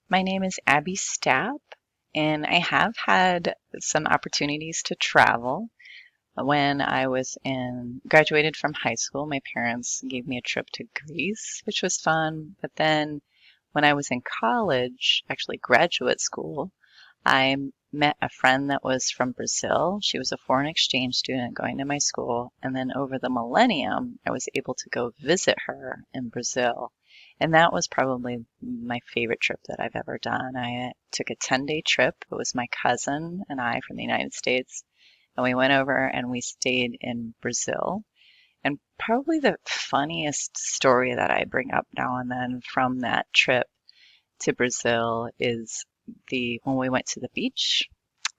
My name is Abby Stapp, and I have had some opportunities to travel. When I was graduated from high school, my parents gave me a trip to Greece, which was fun. But then when I was in college, actually graduate school, I met a friend that was from Brazil. She was a foreign exchange student going to my school. And then over the millennium, I was able to go visit her in Brazil. And that was probably my favorite trip that I've ever done. I took a 10-day trip. It was my cousin and I from the United States. And we went over and we stayed in Brazil. And probably the funniest story that I bring up now and then from that trip to Brazil is the when we went to the beach.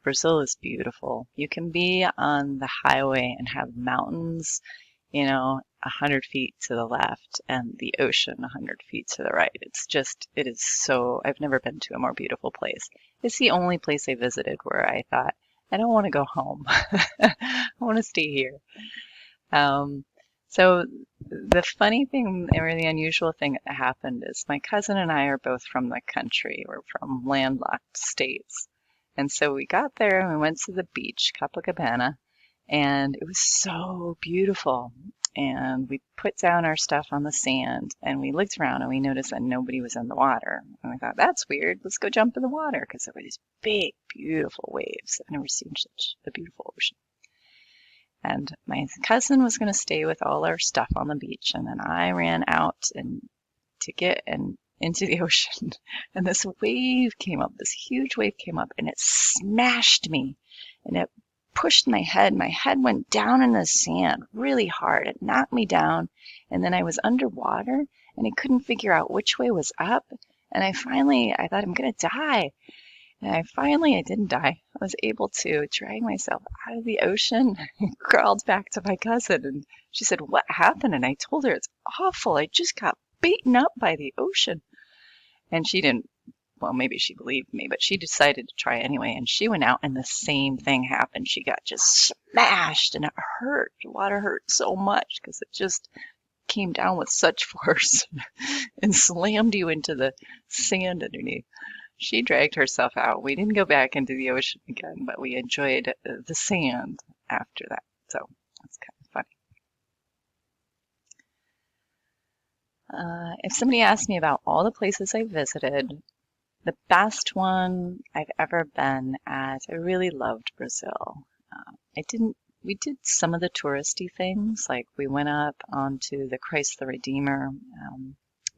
Brazil is beautiful. You can be on the highway and have mountains, 100 feet to the left and the ocean 100 feet to the right. It is so, I've never been to a more beautiful place. It's the only place I visited where I thought, I don't want to go home. I want to stay here. Um, so the funny thing or the unusual thing that happened is my cousin and I are both from the country. We're from landlocked states. And so we got there and we went to the beach, Copacabana, and it was so beautiful. And we put down our stuff on the sand and we looked around and we noticed that nobody was in the water. And we thought, that's weird. Let's go jump in the water because there were these big, beautiful waves. I've never seen such a beautiful ocean. And my cousin was going to stay with all our stuff on the beach. And then I ran out to get into the ocean. And this wave came up, this huge wave came up, and it smashed me. And it pushed my head. My head went down in the sand really hard. It knocked me down. And then I was underwater, and I couldn't figure out which way was up. And I thought, I'm going to die. And I didn't die. I was able to drag myself out of the ocean and crawled back to my cousin. And she said, what happened? And I told her, it's awful. I just got beaten up by the ocean. And she didn't, well, maybe she believed me, but she decided to try anyway. And she went out and the same thing happened. She got just smashed and it hurt. The water hurt so much because it just came down with such force and slammed you into the sand underneath. She dragged herself out. We didn't go back into the ocean again, but we enjoyed the sand after that. So that's kind of funny. If somebody asked me about all the places I visited, the best one I've ever been at, I really loved Brazil. We did some of the touristy things, like we went up onto the Christ the Redeemer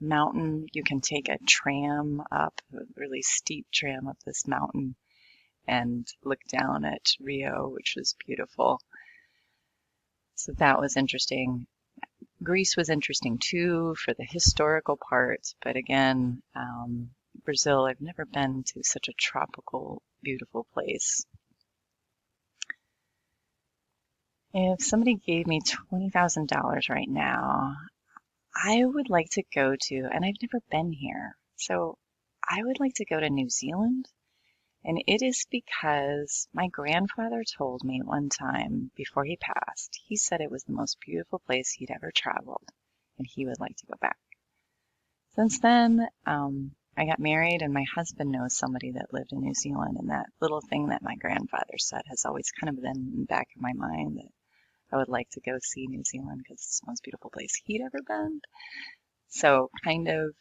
mountain. You can take a tram up, a really steep tram up this mountain and look down at Rio, which was beautiful. So that was interesting. Greece was interesting too for the historical part, but again, Brazil, I've never been to such a tropical, beautiful place. If somebody gave me $20,000 right now, I would like to go to, and I've never been here, so I would like to go to New Zealand. And it is because my grandfather told me one time before he passed, he said it was the most beautiful place he'd ever traveled, and he would like to go back. Since then, I got married, and my husband knows somebody that lived in New Zealand, and that little thing that my grandfather said has always kind of been in the back of my mind that I would like to go see New Zealand because it's the most beautiful place he'd ever been. So kind of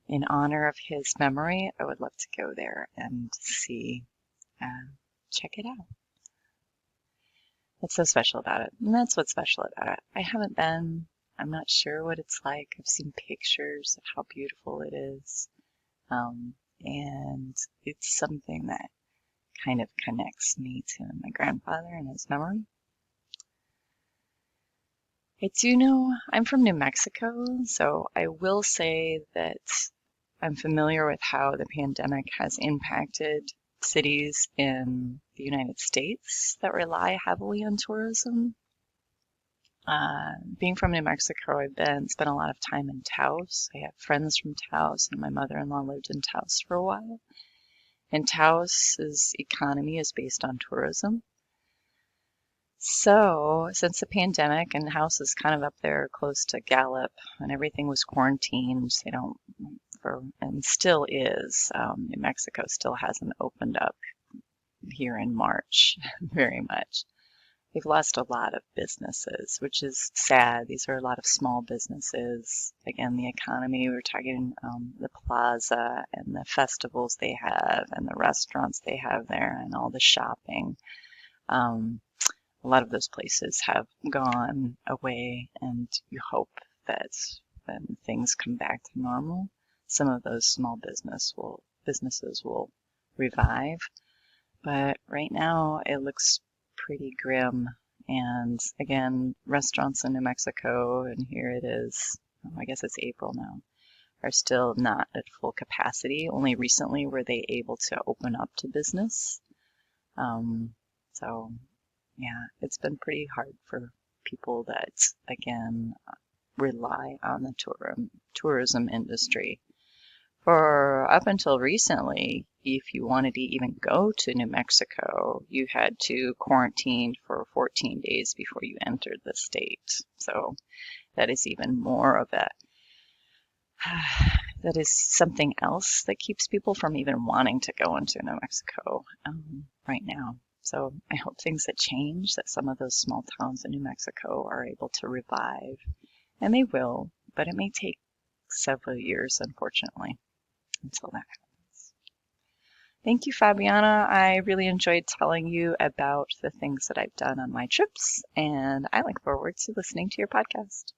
in honor of his memory, I would love to go there and check it out. What's so special about it? And that's what's special about it. I haven't been. I'm not sure what it's like. I've seen pictures of how beautiful it is. And it's something that kind of connects me to my grandfather and his memory. I do know I'm from New Mexico, so I will say that I'm familiar with how the pandemic has impacted cities in the United States that rely heavily on tourism. Being from New Mexico, spent a lot of time in Taos. I have friends from Taos, and my mother-in-law lived in Taos for a while. And Taos's economy is based on tourism. So, since the pandemic and the house is kind of up there close to Gallup and everything was quarantined, they don't, and still is, New Mexico still hasn't opened up here in March very much. They've lost a lot of businesses, which is sad. These are a lot of small businesses. Again, the economy, we're talking the plaza and the festivals they have and the restaurants they have there and all the shopping. Um, a lot of those places have gone away, and you hope that when things come back to normal, some of those small businesses will revive. But right now, it looks pretty grim. And again, restaurants in New Mexico, and here it is, I guess it's April now, are still not at full capacity. Only recently were they able to open up to business. So yeah, it's been pretty hard for people that, again, rely on the tourism industry. For up until recently, if you wanted to even go to New Mexico, you had to quarantine for 14 days before you entered the state. So that is even more of a that is something else that keeps people from even wanting to go into New Mexico right now. So I hope things that change, that some of those small towns in New Mexico are able to revive, and they will, but it may take several years, unfortunately, until that happens. Thank you, Fabiana. I really enjoyed telling you about the things that I've done on my trips, and I look forward to listening to your podcast.